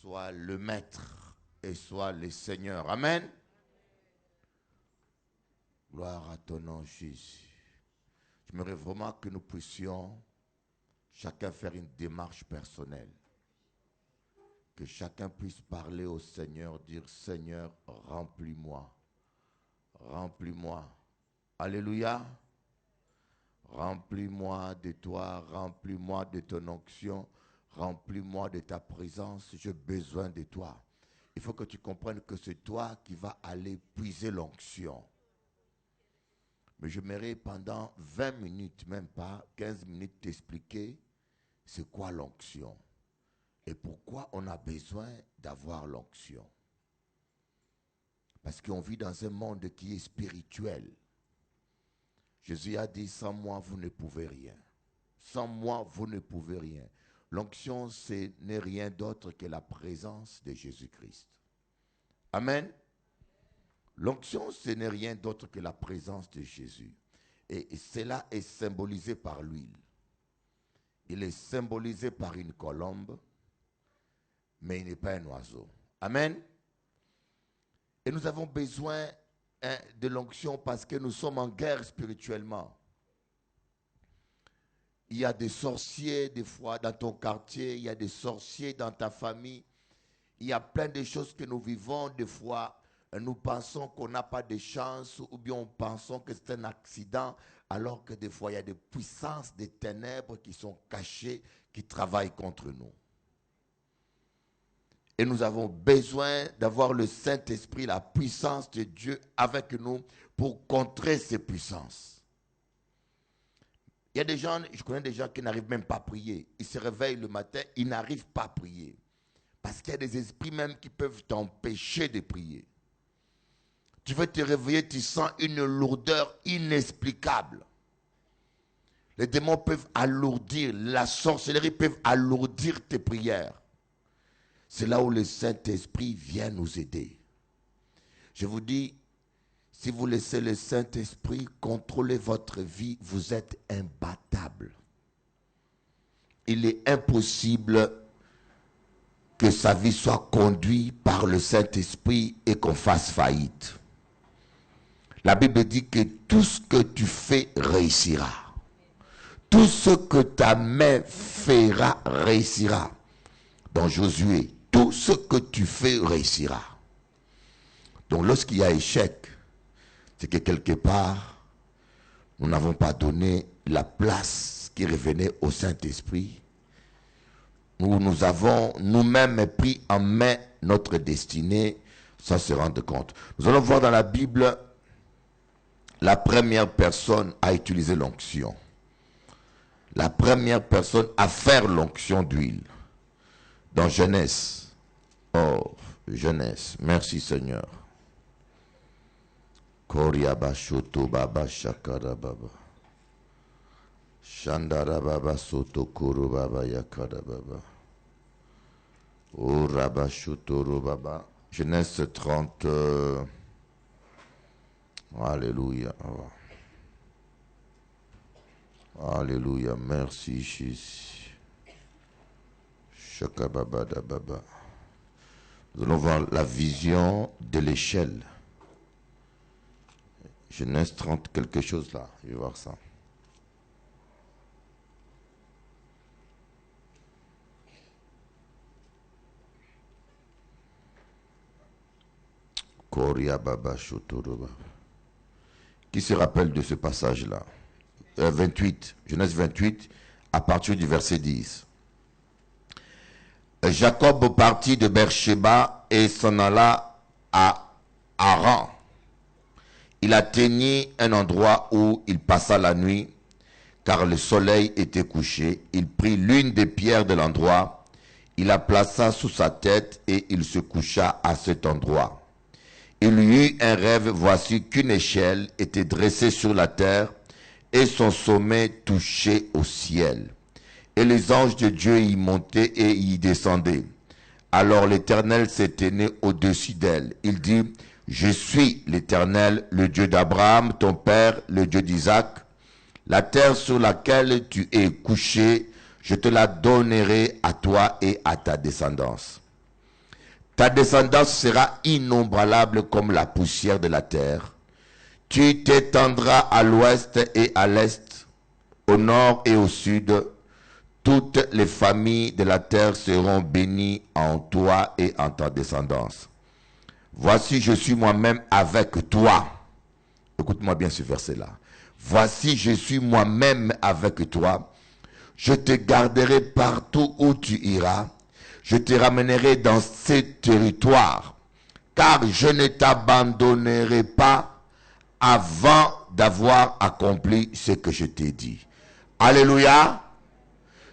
soit le Maître et soit le Seigneur. Amen. Gloire à ton nom, Jésus. J'aimerais vraiment que nous puissions chacun faire une démarche personnelle. Que chacun puisse parler au Seigneur, dire Seigneur, remplis-moi. Remplis-moi. Alléluia. Remplis-moi de toi, remplis-moi de ton onction, remplis-moi de ta présence, j'ai besoin de toi. Il faut que tu comprennes que c'est toi qui vas aller puiser l'onction. Mais j'aimerais pendant 20 minutes, même pas 15 minutes, t'expliquer c'est quoi l'onction et pourquoi on a besoin d'avoir l'onction. Parce qu'on vit dans un monde qui est spirituel. Jésus a dit, sans moi, vous ne pouvez rien. Sans moi, vous ne pouvez rien. L'onction, ce n'est rien d'autre que la présence de Jésus-Christ. Amen. L'onction, ce n'est rien d'autre que la présence de Jésus. Et cela est symbolisé par l'huile. Il est symbolisé par une colombe, mais il n'est pas un oiseau. Amen. Et nous avons besoin de l'onction parce que nous sommes en guerre spirituellement. Il y a des sorciers des fois dans ton quartier, il y a des sorciers dans ta famille. Il y a plein de choses que nous vivons des fois. Nous pensons qu'on n'a pas de chance ou bien on pensons que c'est un accident alors que des fois il y a des puissances des ténèbres qui sont cachées, qui travaillent contre nous. Et nous avons besoin d'avoir le Saint-Esprit, la puissance de Dieu avec nous pour contrer ces puissances. Il y a des gens, je connais des gens qui n'arrivent même pas à prier. Ils se réveillent le matin, ils n'arrivent pas à prier. Parce qu'il y a des esprits même qui peuvent t'empêcher de prier. Tu veux te réveiller, tu sens une lourdeur inexplicable. Les démons peuvent alourdir, la sorcellerie peut alourdir tes prières. C'est là où le Saint-Esprit vient nous aider. Je vous dis, si vous laissez le Saint-Esprit contrôler votre vie, vous êtes imbattable. Il est impossible que sa vie soit conduite par le Saint-Esprit et qu'on fasse faillite. La Bible dit que tout ce que tu fais réussira. Tout ce que ta main fera réussira. Dans Josué, tout ce que tu fais réussira. Donc lorsqu'il y a échec, c'est que quelque part, nous n'avons pas donné la place qui revenait au Saint-Esprit. Nous avons nous-mêmes pris en main notre destinée sans se rendre compte. Nous allons voir dans la Bible, la première personne à utiliser l'onction. La première personne à faire l'onction d'huile. Dans Genèse. Oh, Genèse. Merci Seigneur. Koriaba shoto baba shakara baba. Shandara baba soto kuru baba yakara baba. Oh raba shoto baba. Genèse 30. Alléluia. Alléluia. Merci Jésus. Baba. Nous allons voir la vision de l'échelle. Genèse 30, quelque chose là. Je vais voir ça. Koria Baba Shotoroba. Qui se rappelle de ce passage-là? 28, Genèse 28, à partir du verset 10. Jacob partit de Beersheba et s'en alla à Haran. Il atteignit un endroit où il passa la nuit, car le soleil était couché. Il prit l'une des pierres de l'endroit, il la plaça sous sa tête et il se coucha à cet endroit. Il eut un rêve, voici qu'une échelle était dressée sur la terre et son sommet touchait au ciel. Et les anges de Dieu y montaient et y descendaient. Alors l'Éternel s'éteignait au-dessus d'elle. Il dit, je suis l'Éternel, le Dieu d'Abraham, ton père, le Dieu d'Isaac. La terre sur laquelle tu es couché, je te la donnerai à toi et à ta descendance. Ta descendance sera innombrable comme la poussière de la terre. Tu t'étendras à l'ouest et à l'est, au nord et au sud. Toutes les familles de la terre seront bénies en toi et en ta descendance. Voici, je suis moi-même avec toi. Écoute-moi bien ce verset-là. Voici, je suis moi-même avec toi. Je te garderai partout où tu iras. Je te ramènerai dans ces territoires, car je ne t'abandonnerai pas avant d'avoir accompli ce que je t'ai dit. Alléluia.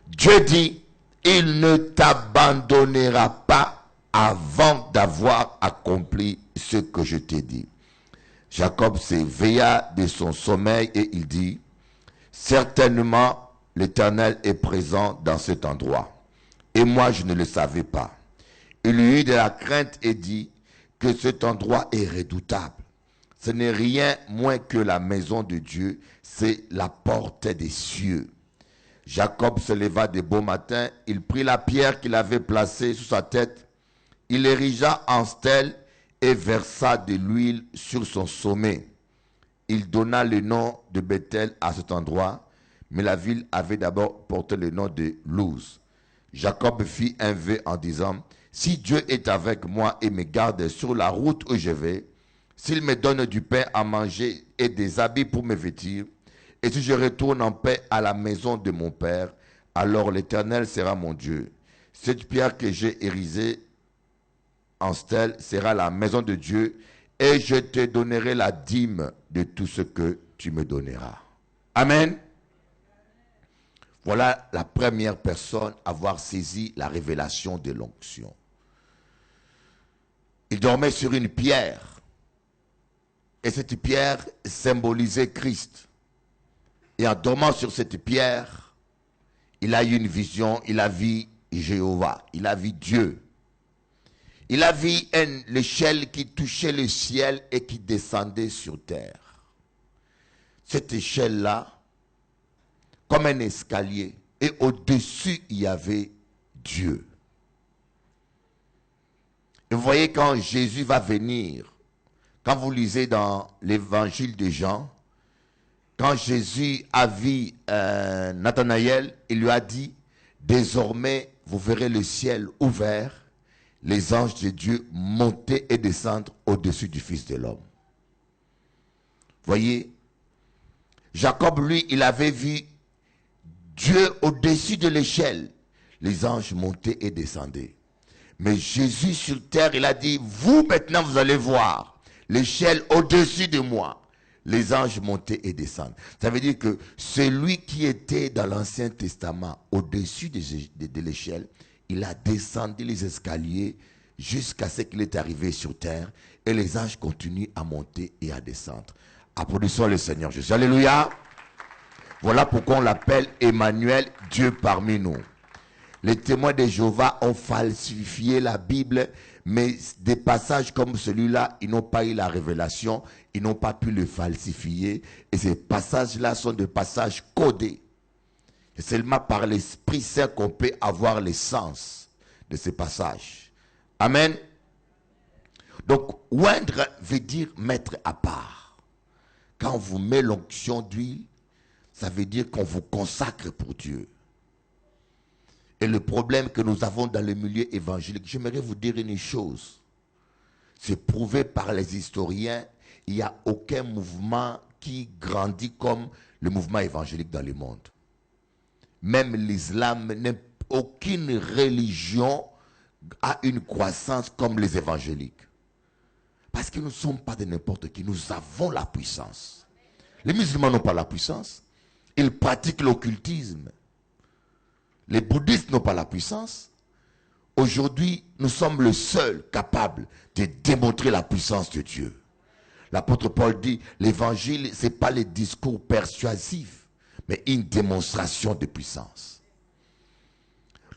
Dieu dit, il ne t'abandonnera pas avant d'avoir accompli ce que je t'ai dit. Jacob s'éveilla de son sommeil et il dit, certainement l'Éternel est présent dans cet endroit. Et moi, je ne le savais pas. Il eut de la crainte et dit que cet endroit est redoutable. Ce n'est rien moins que la maison de Dieu, c'est la porte des cieux. Jacob se leva de beau matin, il prit la pierre qu'il avait placée sous sa tête, il l'érigea en stèle et versa de l'huile sur son sommet. Il donna le nom de Bethel à cet endroit, mais la ville avait d'abord porté le nom de Luz. Jacob fit un vœu en disant, si Dieu est avec moi et me garde sur la route où je vais, s'il me donne du pain à manger et des habits pour me vêtir, et si je retourne en paix à la maison de mon père, alors l'Éternel sera mon Dieu. Cette pierre que j'ai érigée en stèle sera la maison de Dieu, et je te donnerai la dîme de tout ce que tu me donneras. Amen. Voilà la première personne à avoir saisi la révélation de l'onction. Il dormait sur une pierre. Et cette pierre symbolisait Christ. Et en dormant sur cette pierre, il a eu une vision, il a vu Jéhovah, il a vu Dieu. Il a vu l'échelle qui touchait le ciel et qui descendait sur terre. Cette échelle-là, comme un escalier, et au-dessus, il y avait Dieu. Et vous voyez, quand Jésus va venir, quand vous lisez dans l'évangile de Jean, quand Jésus a vu Nathanaël, il lui a dit, désormais, vous verrez le ciel ouvert, les anges de Dieu monter et descendre au-dessus du Fils de l'homme. Voyez, Jacob, lui, il avait vu Dieu au-dessus de l'échelle. Les anges montaient et descendaient. Mais Jésus sur terre, il a dit, vous maintenant vous allez voir l'échelle au-dessus de moi. Les anges montaient et descendent. Ça veut dire que celui qui était dans l'Ancien Testament au-dessus de l'échelle, il a descendu les escaliers jusqu'à ce qu'il est arrivé sur terre. Et les anges continuent à monter et à descendre. Applaudissons le Seigneur Jésus. Alléluia. Voilà pourquoi on l'appelle Emmanuel, Dieu parmi nous. Les témoins de Jéhovah ont falsifié la Bible, mais des passages comme celui-là, ils n'ont pas eu la révélation, ils n'ont pas pu le falsifier. Et ces passages-là sont des passages codés. Et seulement par l'Esprit Saint qu'on peut avoir le sens de ces passages. Amen. Donc, oindre veut dire mettre à part. Quand on vous met l'onction d'huile, ça veut dire qu'on vous consacre pour Dieu. Et le problème que nous avons dans le milieu évangélique, j'aimerais vous dire une chose. C'est prouvé par les historiens, il n'y a aucun mouvement qui grandit comme le mouvement évangélique dans le monde. Même l'islam, aucune religion a une croissance comme les évangéliques. Parce que nous ne sommes pas de n'importe qui, nous avons la puissance. Les musulmans n'ont pas la puissance. Ils pratiquent l'occultisme. Les bouddhistes n'ont pas la puissance. Aujourd'hui, nous sommes le seul capable de démontrer la puissance de Dieu. L'apôtre Paul dit, l'évangile, ce n'est pas les discours persuasifs, mais une démonstration de puissance.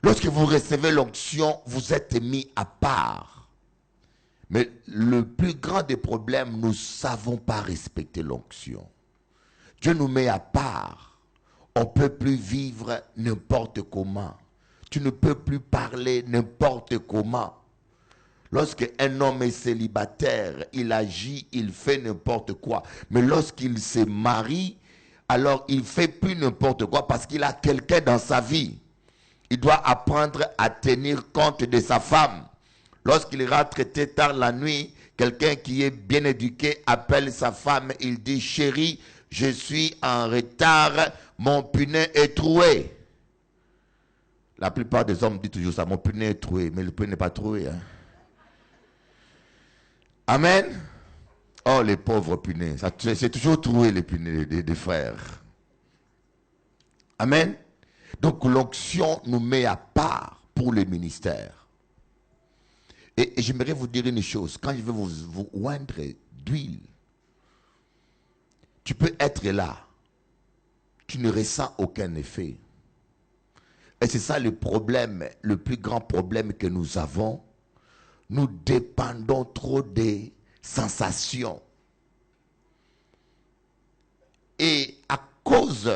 Lorsque vous recevez l'onction, vous êtes mis à part. Mais le plus grand des problèmes, nous ne savons pas respecter l'onction. Dieu nous met à part. On ne peut plus vivre n'importe comment. Tu ne peux plus parler n'importe comment. Lorsqu'un homme est célibataire, il agit, il fait n'importe quoi. Mais lorsqu'il se marie, alors il ne fait plus n'importe quoi parce qu'il a quelqu'un dans sa vie. Il doit apprendre à tenir compte de sa femme. Lorsqu'il rentre très tard la nuit, quelqu'un qui est bien éduqué appelle sa femme, il dit « Chérie, je suis en retard, mon pneu est troué. » La plupart des hommes disent toujours ça, mon pneu est troué, mais le pneu n'est pas troué. Hein. Amen. Oh, les pauvres pneus, c'est toujours troué les pneus des frères. Amen. Donc l'onction nous met à part pour le ministère. Et j'aimerais vous dire une chose, quand je vais vous oindre d'huile, tu peux être là, tu ne ressens aucun effet. Et c'est ça le problème, le plus grand problème que nous avons. Nous dépendons trop des sensations. Et à cause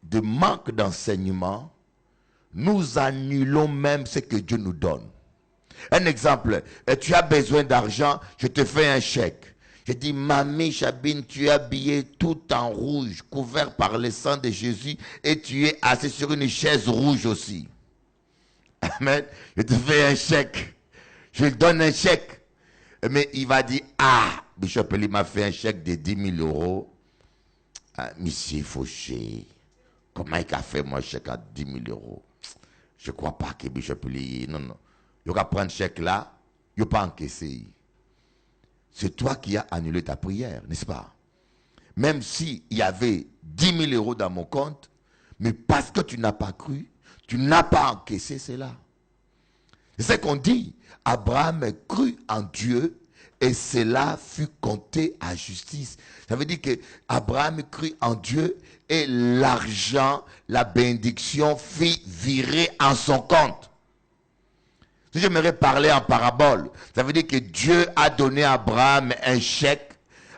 de manque d'enseignement, nous annulons même ce que Dieu nous donne. Un exemple, tu as besoin d'argent, je te fais un chèque. Je dis, Mamie Chabine, tu es habillée tout en rouge, couvert par le sang de Jésus, et tu es assis sur une chaise rouge aussi. Amen. Je te fais un chèque. Je lui donne un chèque. Mais il va dire, ah, Bishop Eli m'a fait un chèque de 10 000 euros. Ah, monsieur Fauché, comment il a fait mon chèque à 10 000 euros? Je ne crois pas que Bishop Eli, non. Il va prendre ce chèque là, il ne va pas encaisser. C'est toi qui as annulé ta prière, n'est-ce pas? Même s'il y avait 10 000 euros dans mon compte, mais parce que tu n'as pas cru, tu n'as pas encaissé cela. C'est ce qu'on dit. Abraham crut en Dieu et cela fut compté à justice. Ça veut dire que Abraham crut en Dieu et l'argent, la bénédiction fit virer en son compte. Si j'aimerais parler en parabole, ça veut dire que Dieu a donné à Abraham un chèque.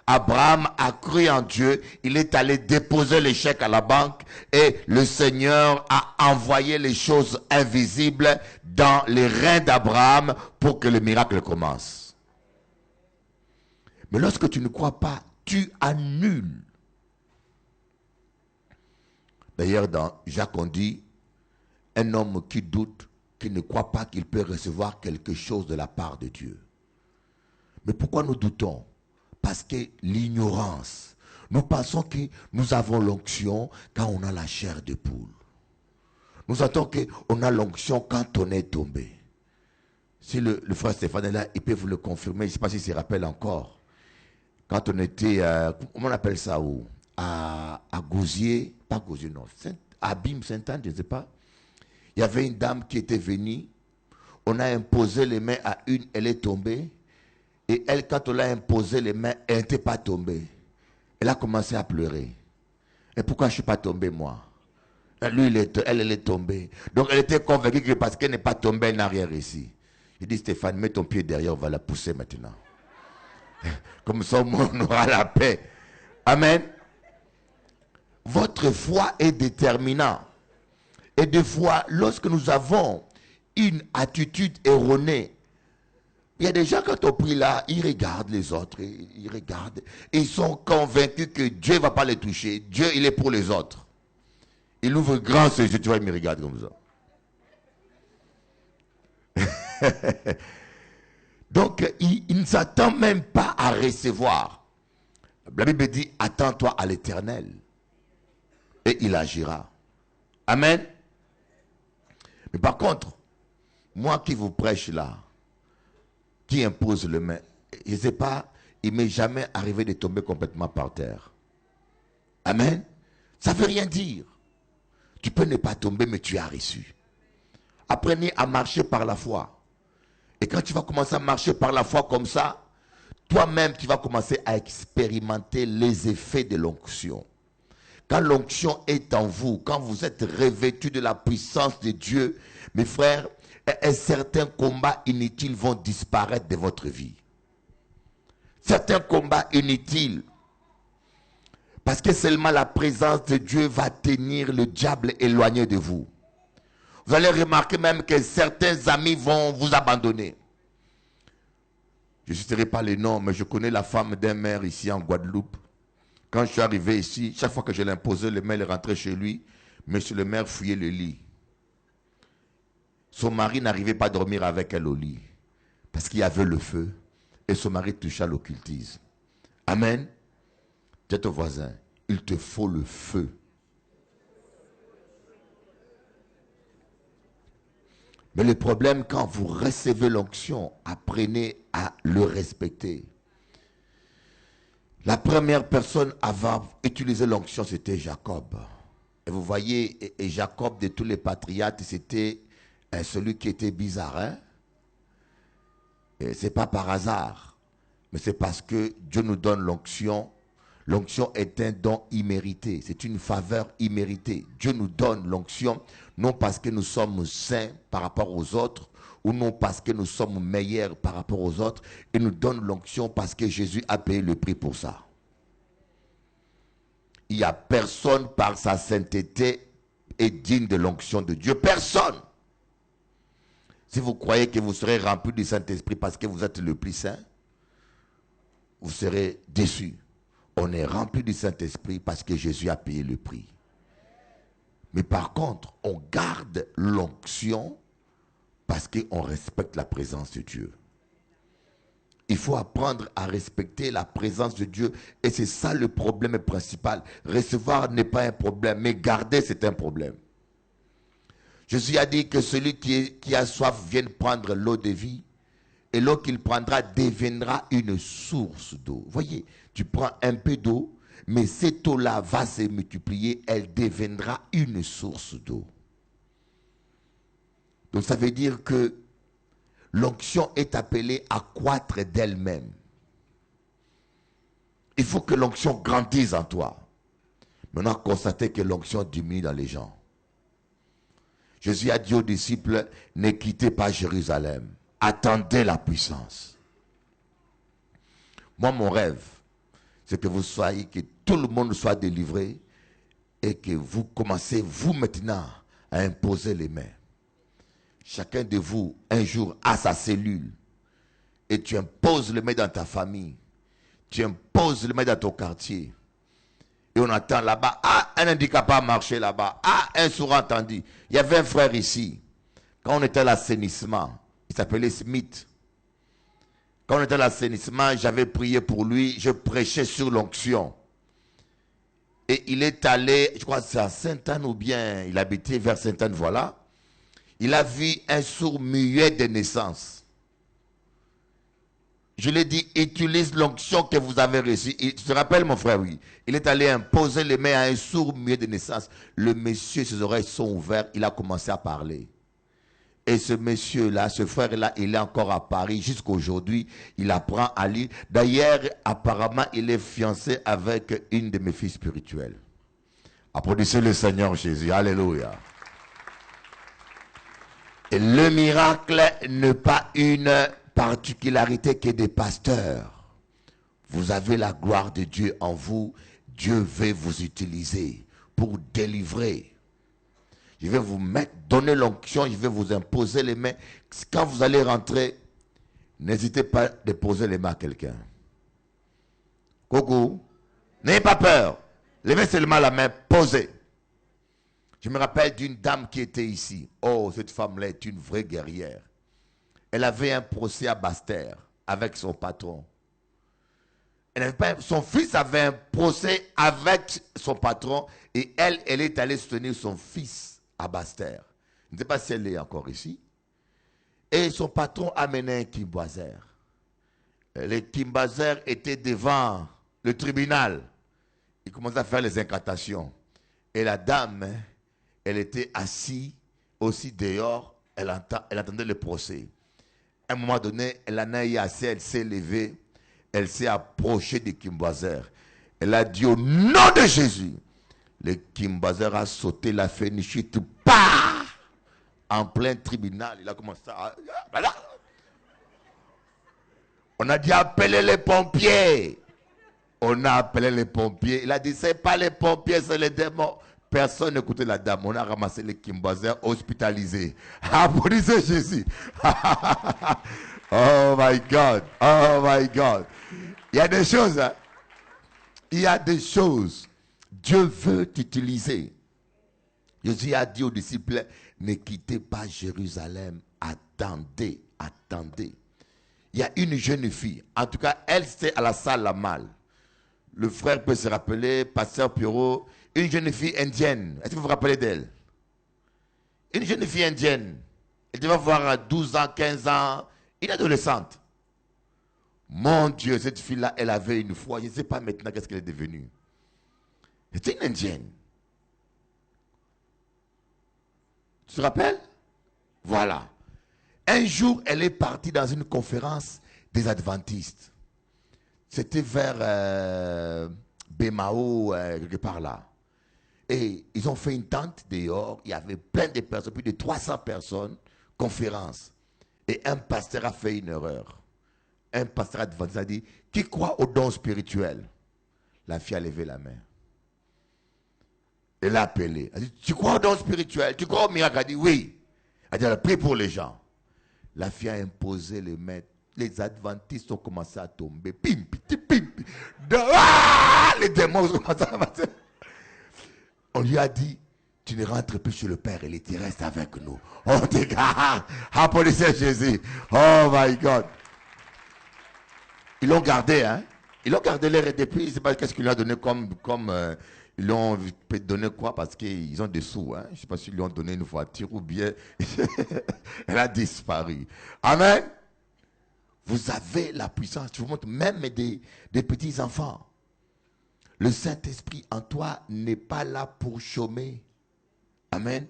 Abraham a cru en Dieu, il est allé déposer le chèque à la banque et le Seigneur a envoyé les choses invisibles dans les reins d'Abraham pour que le miracle commence. Mais lorsque tu ne crois pas, tu annules. D'ailleurs, dans Jacques, on dit, un homme qui doute, qui ne croit pas qu'il peut recevoir quelque chose de la part de Dieu. Mais pourquoi nous doutons? Parce que l'ignorance. Nous pensons que nous avons l'onction quand on a la chair de poule. Nous attendons qu'on a l'onction quand on est tombé. Si le frère Stéphane est là, il peut vous le confirmer. Je ne sais pas s'il se rappelle encore. Quand on était, comment on appelle ça où? À Gouzier, pas Gouzier, non. Abîme, Sainte-Anne, je ne sais pas. Il y avait une dame qui était venue. On a imposé les mains à une, elle est tombée. Et elle, quand on l'a imposé les mains, elle n'était pas tombée. Elle a commencé à pleurer. Et pourquoi je ne suis pas tombé, moi? Lui, elle est tombée. Donc, elle était convaincue que parce qu'elle n'est pas tombée en arrière ici. Il dit, Stéphane, mets ton pied derrière, on va la pousser maintenant. Comme ça, on aura la paix. Amen. Votre foi est déterminante. Et des fois, lorsque nous avons une attitude erronée, il y a des gens, quand on prie là, ils regardent les autres, ils regardent, et ils sont convaincus que Dieu ne va pas les toucher. Dieu, il est pour les autres. Il ouvre grand ses yeux, tu vois, il me regarde comme ça. Donc, il ne s'attend même pas à recevoir. La Bible dit, attends-toi à l'Éternel, et il agira. Amen. Mais par contre, moi qui vous prêche là, qui impose le main, je ne sais pas, il ne m'est jamais arrivé de tomber complètement par terre. Amen. Ça ne veut rien dire. Tu peux ne pas tomber, mais tu as reçu. Apprenez à marcher par la foi. Et quand tu vas commencer à marcher par la foi comme ça, toi-même, tu vas commencer à expérimenter les effets de l'onction. Quand l'onction est en vous, quand vous êtes revêtu de la puissance de Dieu, mes frères, certains combats inutiles vont disparaître de votre vie. Certains combats inutiles. Parce que seulement la présence de Dieu va tenir le diable éloigné de vous. Vous allez remarquer même que certains amis vont vous abandonner. Je ne citerai pas les noms, mais je connais la femme d'un maire ici en Guadeloupe. Quand je suis arrivé ici, chaque fois que je l'imposais, le maire rentrait chez lui, monsieur le maire fouillait le lit. Son mari n'arrivait pas à dormir avec elle au lit, parce qu'il y avait le feu, et son mari touchait à l'occultisme. Amen. Dis à ton voisin, il te faut le feu. Mais le problème, quand vous recevez l'onction, apprenez à le respecter. La première personne à avoir utilisé l'onction, c'était Jacob. Et vous voyez, et Jacob, de tous les patriarches, c'était celui qui était bizarre. Hein? Ce n'est pas par hasard, mais c'est parce que Dieu nous donne l'onction. L'onction est un don immérité, c'est une faveur imméritée. Dieu nous donne l'onction, non parce que nous sommes saints par rapport aux autres, ou non parce que nous sommes meilleurs par rapport aux autres. Il nous donne l'onction parce que Jésus a payé le prix pour ça. Il n'y a personne par sa sainteté est digne de l'onction de Dieu. Personne. Si vous croyez que vous serez rempli du Saint-Esprit parce que vous êtes le plus saint, vous serez déçus. On est rempli du Saint-Esprit parce que Jésus a payé le prix. Mais par contre, on garde l'onction parce qu'on respecte la présence de Dieu. Il faut apprendre à respecter la présence de Dieu. Et c'est ça le problème principal. Recevoir n'est pas un problème, mais garder, c'est un problème. Jésus a dit que celui qui a soif vienne prendre l'eau de vie. Et l'eau qu'il prendra deviendra une source d'eau. Voyez, tu prends un peu d'eau, mais cette eau-là va se multiplier, elle deviendra une source d'eau. Donc ça veut dire que l'onction est appelée à croître d'elle-même. Il faut que l'onction grandisse en toi. Maintenant, constatez que l'onction diminue dans les gens. Jésus a dit aux disciples, ne quittez pas Jérusalem. Attendez la puissance. Moi, mon rêve, c'est que vous soyez, que tout le monde soit délivré et que vous commencez, vous maintenant, à imposer les mains. Chacun de vous, un jour, a sa cellule et tu imposes les mains dans ta famille. Tu imposes les mains dans ton quartier. Et on attend là-bas, ah, un handicapé a marché là-bas, ah, un sourd entendu. Il y avait un frère ici, quand on était à l'assainissement, il s'appelait Smith. Quand on était à l'assainissement, j'avais prié pour lui, je prêchais sur l'onction. Et il est allé, je crois que c'est à Sainte-Anne ou bien, il habitait vers Sainte-Anne, voilà. Il a vu un sourd muet de naissance. Je lui ai dit, utilise l'onction que vous avez reçue. Tu te rappelles, mon frère, oui. Il est allé imposer les mains à un sourd muet de naissance. Le monsieur, ses oreilles sont ouvertes, il a commencé à parler. Et ce monsieur-là, ce frère-là, il est encore à Paris jusqu'à aujourd'hui. Il apprend à lire. D'ailleurs, apparemment, il est fiancé avec une de mes filles spirituelles. Applaudissez le Seigneur Jésus. Alléluia. Et le miracle n'est pas une particularité que des pasteurs. Vous avez la gloire de Dieu en vous. Dieu veut vous utiliser pour délivrer. Je vais vous mettre, donner l'onction, je vais vous imposer les mains. Quand vous allez rentrer, n'hésitez pas à déposer les mains à quelqu'un. Coucou, n'ayez pas peur. Levez seulement la main, posez. Je me rappelle d'une dame qui était ici. Oh, cette femme-là est une vraie guerrière. Elle avait un procès à Basse-Terre avec son patron. Son fils avait un procès avec son patron et elle est allée soutenir son fils à Basse-Terre. Je ne sais pas si elle est encore ici. Et son patron amenait un Kimbazer. Le Kimbazer était devant le tribunal. Il commençait à faire les incantations. Et la dame, elle était assise aussi dehors. Elle attendait le procès. À un moment donné, elle en a eu assez, elle s'est levée. Elle s'est approchée du Kimbazer. Elle a dit au nom de Jésus. Le Kimbazer a sauté la fénichite. Bah! En plein tribunal. Il a commencé à... Voilà. On a dit appeler les pompiers. On a appelé les pompiers. Il a dit c'est pas les pompiers, c'est les démons. Personne n'écoutait la dame. On a ramassé les Kimbazer hospitalisés. Applaudissez Jésus. Oh my God. Oh my God. Il y a des choses. Hein? Il y a des choses. Dieu veut t'utiliser. Jésus a dit aux disciples, ne quittez pas Jérusalem. Attendez, attendez. Il y a une jeune fille. En tout cas, elle, c'est à la salle la malle. Le frère peut se rappeler, Pasteur Pierrot, une jeune fille indienne. Est-ce que vous vous rappelez d'elle? Une jeune fille indienne. Elle devait avoir 12 ans, 15 ans, une adolescente. Mon Dieu, cette fille-là, elle avait une foi. Je ne sais pas maintenant qu'est-ce qu'elle est devenue. C'était une indienne. Tu te rappelles? Voilà. Un jour, elle est partie dans une conférence des adventistes. C'était vers Bémao, quelque part là. Et ils ont fait une tente dehors. Il y avait plein de personnes, plus de 300 personnes, conférence. Et un pasteur a fait une erreur. Un pasteur adventiste a dit, qui croit au don spirituel? La fille a levé la main. Elle a appelé. Elle a dit, tu crois au don spirituel? Tu crois au miracle? Elle a dit, oui. Elle a dit, elle a prié pour les gens. La fille a imposé les mains. Les adventistes ont commencé à tomber. Pim, pim, pim. Les démons ont commencé à passer. On lui a dit, tu ne rentres plus chez le Père, et tu restes avec nous. Oh, dégage. Applaudissez Jésus. Oh my God. Ils l'ont gardé, hein. Ils l'ont gardé l'air et depuis, je ne sais pas qu'est-ce qu'ils lui ont donné comme ils lui ont donné quoi parce qu'ils ont des sous, hein. Je ne sais pas s'ils lui ont donné une voiture ou bien elle a disparu. Amen. Vous avez la puissance. Je vous montre même des petits enfants. Le Saint-Esprit en toi n'est pas là pour chômer. Amen.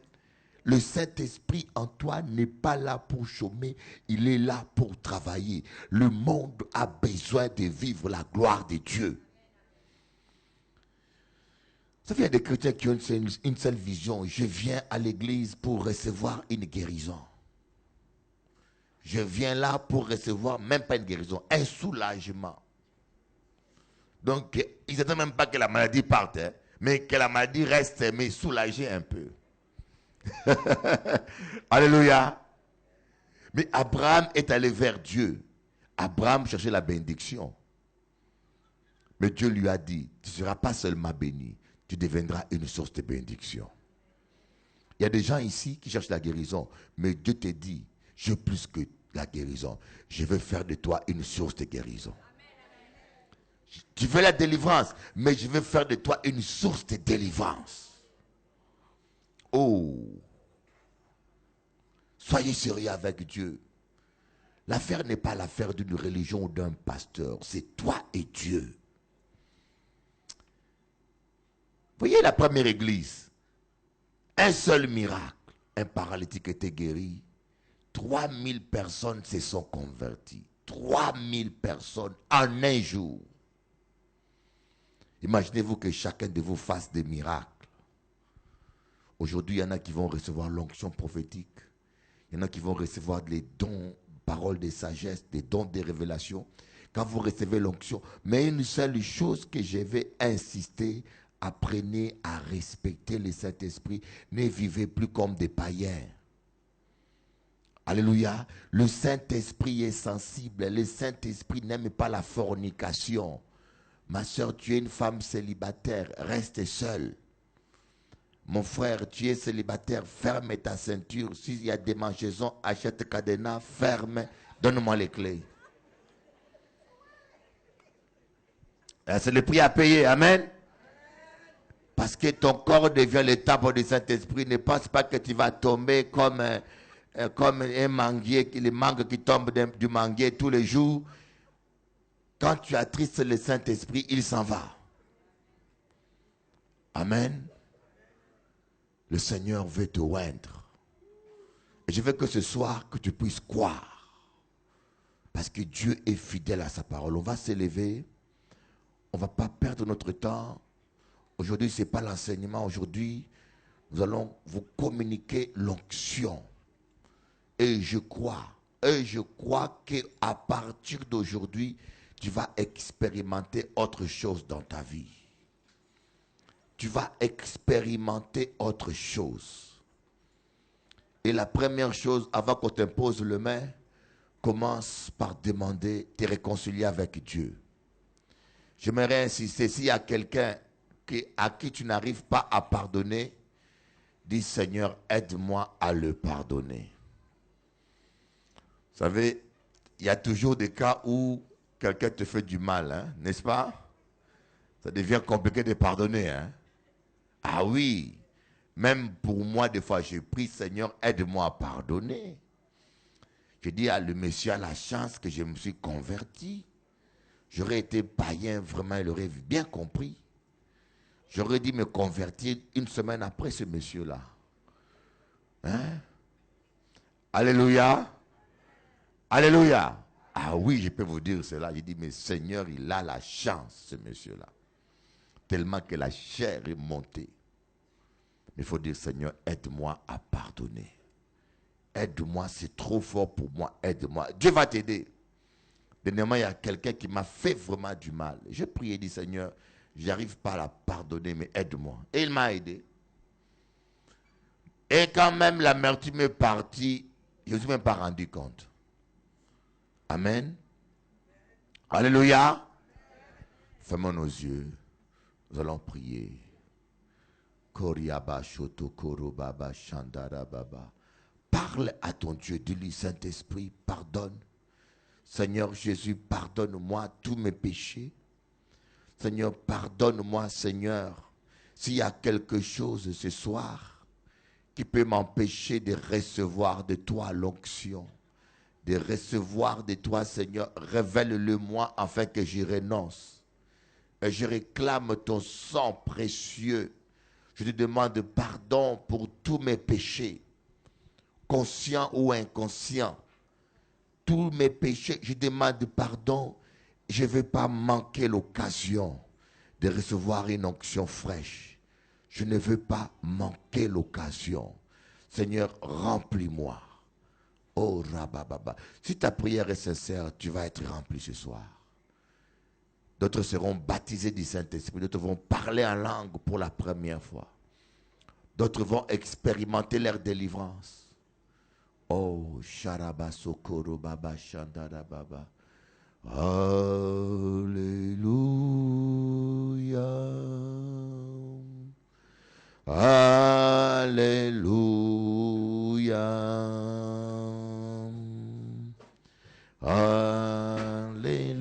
Le Saint-Esprit en toi n'est pas là pour chômer, il est là pour travailler. Le monde a besoin de vivre la gloire de Dieu. Ça fait des chrétiens qui ont une seule vision. Je viens à l'église pour recevoir une guérison. Je viens là pour recevoir, même pas une guérison, un soulagement. Donc, ils n'attendent même pas que la maladie parte, hein, mais que la maladie reste, mais soulagée un peu. Alléluia. Mais Abraham est allé vers Dieu. Abraham cherchait la bénédiction. Mais Dieu lui a dit, tu ne seras pas seulement béni, tu deviendras une source de bénédiction. Il y a des gens ici qui cherchent la guérison, mais Dieu te dit, je veux plus que la guérison. Je veux faire de toi une source de guérison. Tu veux la délivrance, mais je veux faire de toi une source de délivrance. Oh! Soyez sérieux avec Dieu. L'affaire n'est pas l'affaire d'une religion ou d'un pasteur. C'est toi et Dieu. Voyez la première église. Un seul miracle. Un paralytique était guéri. 3000 personnes se sont converties. 3000 personnes en un jour. Imaginez-vous que chacun de vous fasse des miracles. Aujourd'hui, il y en a qui vont recevoir l'onction prophétique. Il y en a qui vont recevoir les dons, paroles de sagesse, des dons de révélation. Quand vous recevez l'onction, mais une seule chose que je vais insister, apprenez à respecter le Saint-Esprit. Ne vivez plus comme des païens. Alléluia. Le Saint-Esprit est sensible. Le Saint-Esprit n'aime pas la fornication. Ma soeur, tu es une femme célibataire. Reste seule. Mon frère, tu es célibataire, ferme ta ceinture. S'il y a des mangeaisons, achète cadenas, ferme, donne-moi les clés. C'est le prix à payer, amen. Parce que ton corps devient le temple du Saint-Esprit. Ne pense pas que tu vas tomber comme un manguier, les mangues qui tombent du manguier tous les jours. Quand tu attristes le Saint-Esprit, il s'en va. Amen. Le Seigneur veut te oindre. Et je veux que ce soir, que tu puisses croire. Parce que Dieu est fidèle à sa parole. On va s'élever. On ne va pas perdre notre temps. Aujourd'hui, ce n'est pas l'enseignement. Aujourd'hui, nous allons vous communiquer l'onction. Et je crois qu'à partir d'aujourd'hui, tu vas expérimenter autre chose dans ta vie. Tu vas expérimenter autre chose. Et la première chose, avant qu'on t'impose le main, commence par demander de te réconcilier avec Dieu. J'aimerais insister, s'il y a quelqu'un à qui tu n'arrives pas à pardonner, dis Seigneur, aide-moi à le pardonner. Vous savez, il y a toujours des cas où quelqu'un te fait du mal, hein, n'est-ce pas? Ça devient compliqué de pardonner. Hein? Ah oui, même pour moi, des fois, j'ai prié, Seigneur, aide-moi à pardonner. Je dis, le monsieur a la chance que je me suis converti. J'aurais été païen, vraiment, il aurait bien compris. J'aurais dû me convertir une semaine après ce monsieur-là. Hein? Alléluia. Alléluia. Ah oui, je peux vous dire cela. J'ai dit, mais Seigneur, il a la chance, ce monsieur-là. Tellement que la chair est montée. Il faut dire, Seigneur, aide-moi à pardonner. Aide-moi, c'est trop fort pour moi, aide-moi. Dieu va t'aider. Dernièrement, il y a quelqu'un qui m'a fait vraiment du mal. J'ai prié et dit, Seigneur, je n'arrive pas à la pardonner, mais aide-moi. Et il m'a aidé. Et quand même l'amertume est partie, je ne me suis même pas rendu compte. Amen. Alléluia. Fermons nos yeux. Nous allons prier. Parle à ton Dieu, dis-lui, Saint-Esprit, pardonne. Seigneur Jésus, pardonne-moi tous mes péchés. Seigneur, pardonne-moi, Seigneur, s'il y a quelque chose ce soir qui peut m'empêcher de recevoir de toi l'onction, de recevoir de toi, Seigneur, révèle-le-moi afin que j'y renonce. Et je réclame ton sang précieux. Je te demande pardon pour tous mes péchés, conscients ou inconscients. Tous mes péchés, je demande pardon. Je ne veux pas manquer l'occasion de recevoir une onction fraîche. Je ne veux pas manquer l'occasion. Seigneur, remplis-moi. Oh, rabababa. Si ta prière est sincère, tu vas être rempli ce soir. D'autres seront baptisés du Saint-Esprit. D'autres vont parler en langue pour la première fois. D'autres vont expérimenter leur délivrance. Oh, Sharaba Sokoro Baba Shandara Baba. Alléluia. Alléluia. Alléluia.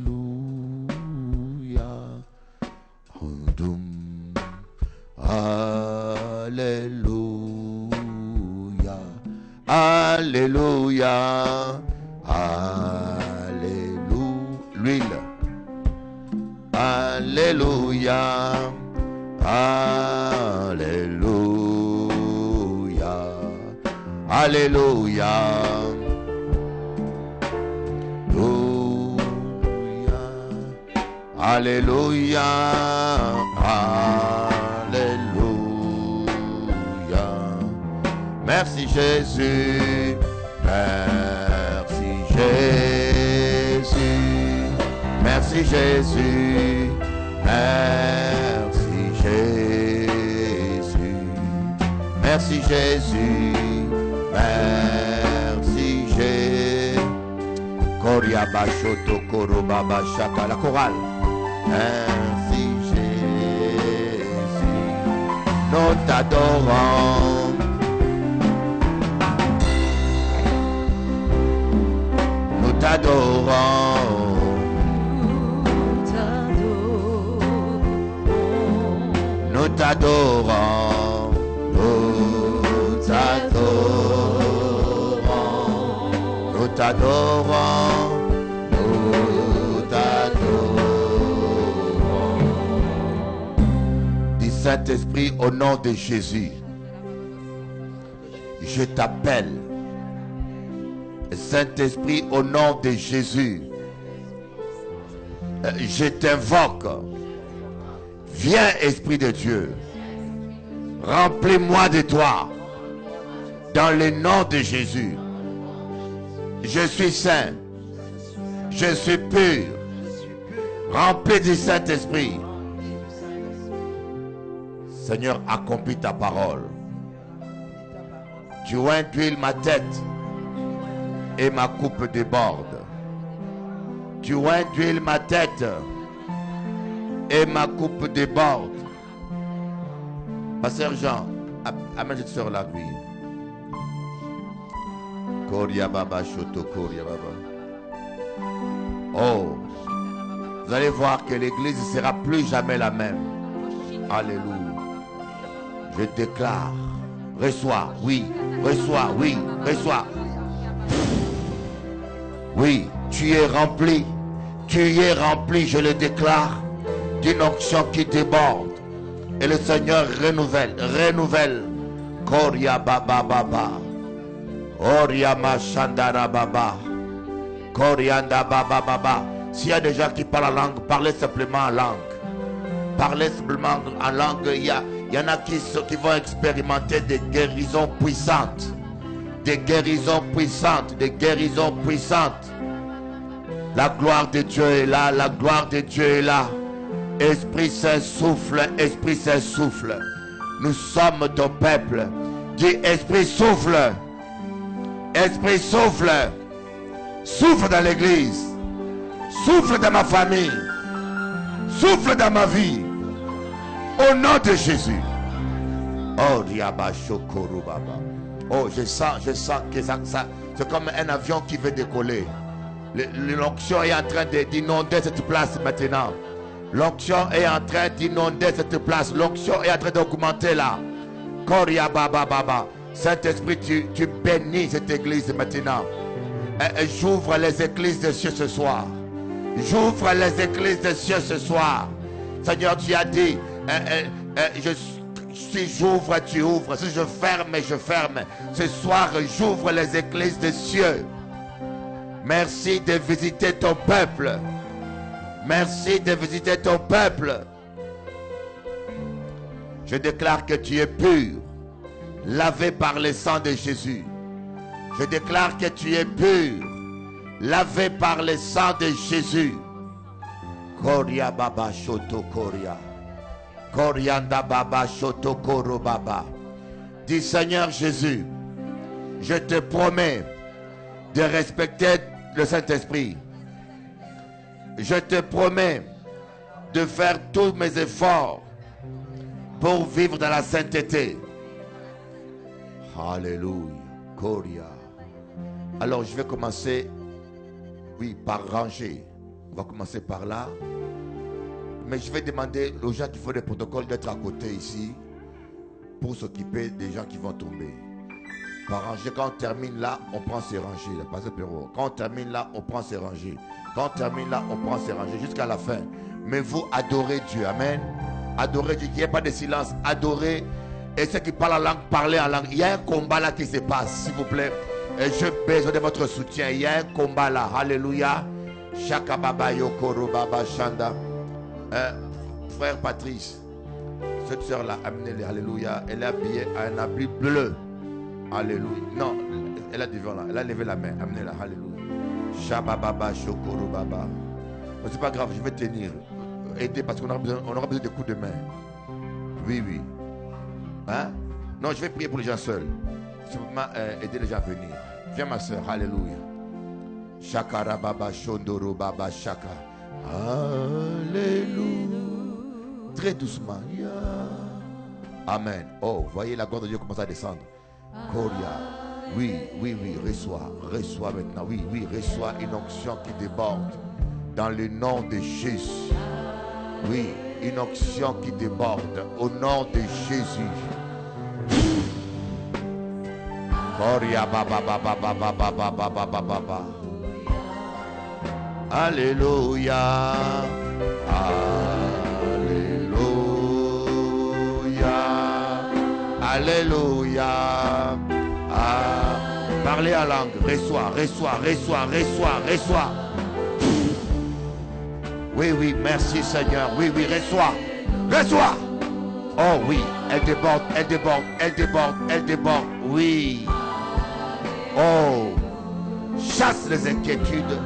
Alléluia. Alléluia. L'huile. Alléluia. Alléluia. Alléluia. Alléluia. Alléluia. Merci Jésus. Merci Jésus. Merci Jésus. Merci Jésus. Merci Jésus. Merci Jésus. Koria Bashoto Koroba Bashaka. La chorale. Merci Jésus. Nous t'adorons. Nous t'adorons. Nous t'adorons, nous t'adorons, nous t'adorons, nous t'adorons. Dis Saint-Esprit, au nom de Jésus, je t'appelle. Saint-Esprit, au nom de Jésus, je t'invoque. Viens, Esprit de Dieu, remplis-moi de toi, dans le nom de Jésus. Je suis saint, je suis pur, rempli du Saint-Esprit. Seigneur, accomplis ta parole. Tu oins d'huile ma tête, et ma coupe déborde. Tu oins d'huile ma tête et ma coupe déborde. Pasteur Jean, amène cette soeur là, lui. Koria Baba Shoto Koria Baba. Oh, vous allez voir que l'église ne sera plus jamais la même. Alléluia. Je déclare, reçois, oui, reçois, oui, reçois. Oui, tu es rempli, je le déclare, d'une onction qui déborde. Et le Seigneur renouvelle. Koria Baba Baba. Oria Mashandara Baba. Korianda Baba Baba. S'il y a des gens qui parlent en langue, parlez simplement en langue. Parlez simplement en langue. Il y en a qui vont expérimenter des guérisons puissantes. Des guérisons puissantes. Des guérisons puissantes. La gloire de Dieu est là. La gloire de Dieu est là. Esprit Saint souffle. Esprit Saint souffle. Nous sommes ton peuple. Dis Esprit souffle. Esprit souffle. Souffle dans l'église. Souffle dans ma famille. Souffle dans ma vie. Au nom de Jésus. Oh, Diaba Shokoro Baba. Oh, je sens que ça c'est comme un avion qui veut décoller. L'onction est en train d'inonder cette place maintenant. L'onction est en train d'inonder cette place. L'onction est en train d'augmenter là. Koria Baba Baba. Saint-Esprit, tu bénis cette église maintenant. J'ouvre les églises des cieux ce soir. J'ouvre les églises des cieux ce soir. Seigneur, tu as dit, si j'ouvre, tu ouvres. Si je ferme, je ferme. Ce soir, j'ouvre les églises des cieux. Merci de visiter ton peuple. Merci de visiter ton peuple. Je déclare que tu es pur, lavé par le sang de Jésus. Je déclare que tu es pur, lavé par le sang de Jésus. Koria Baba Shoto Koria. Korianda Baba Shoto Koro Baba. Dis Seigneur Jésus, je te promets de respecter le Saint-Esprit. Je te promets de faire tous mes efforts pour vivre dans la sainteté. Alléluia. Koria. Alors je vais commencer, oui, par ranger. On va commencer par là. Mais je vais demander aux gens qui font des protocoles d'être à côté ici pour s'occuper des gens qui vont tomber. Par ranger, quand on termine là, on prend ses rangées. Quand on termine là, on prend ses rangées. Quand on termine là, on prend ses rangées jusqu'à la fin. Mais vous adorez Dieu. Amen. Adorez Dieu. Il n'y a pas de silence. Adorez. Et ceux qui parlent en langue, parlez en langue. Il y a un combat là qui se passe, s'il vous plaît. Et je besoin de votre soutien. Il y a un combat là. Alléluia. Shaka Baba Yokoro Baba Shanda. Frère Patrice, cette soeur là, amenez-les. Alléluia. Elle est habillée à un habit bleu. Alléluia. Non, elle a devant là. Elle a levé la main. Amenez-la. Alléluia. Shababa Shokoro Baba. C'est pas grave, je vais tenir. Aider parce qu'on aura besoin de coups de main. Oui, oui. Hein? Non, je vais prier pour les gens seuls. Simplement aider les gens à venir. Viens ma soeur. Alléluia. Shakara Baba Shondoro Baba Shaka. Alléluia. Très doucement. Yeah. Amen. Oh, voyez la gloire de Dieu commence à descendre. Koria. Oui, oui, oui, reçois maintenant. Oui, oui, reçois une onction qui déborde. Dans le nom de Jésus. Oui, une onction qui déborde. Au nom de Jésus. Koria baba baba baba baba baba baba. Alléluia. Alléluia. Alléluia. Parlez en langue. Reçois. Oui, oui, merci Seigneur. Oui, oui, reçois. Oh oui, elle déborde. Oui. Oh, chasse les inquiétudes.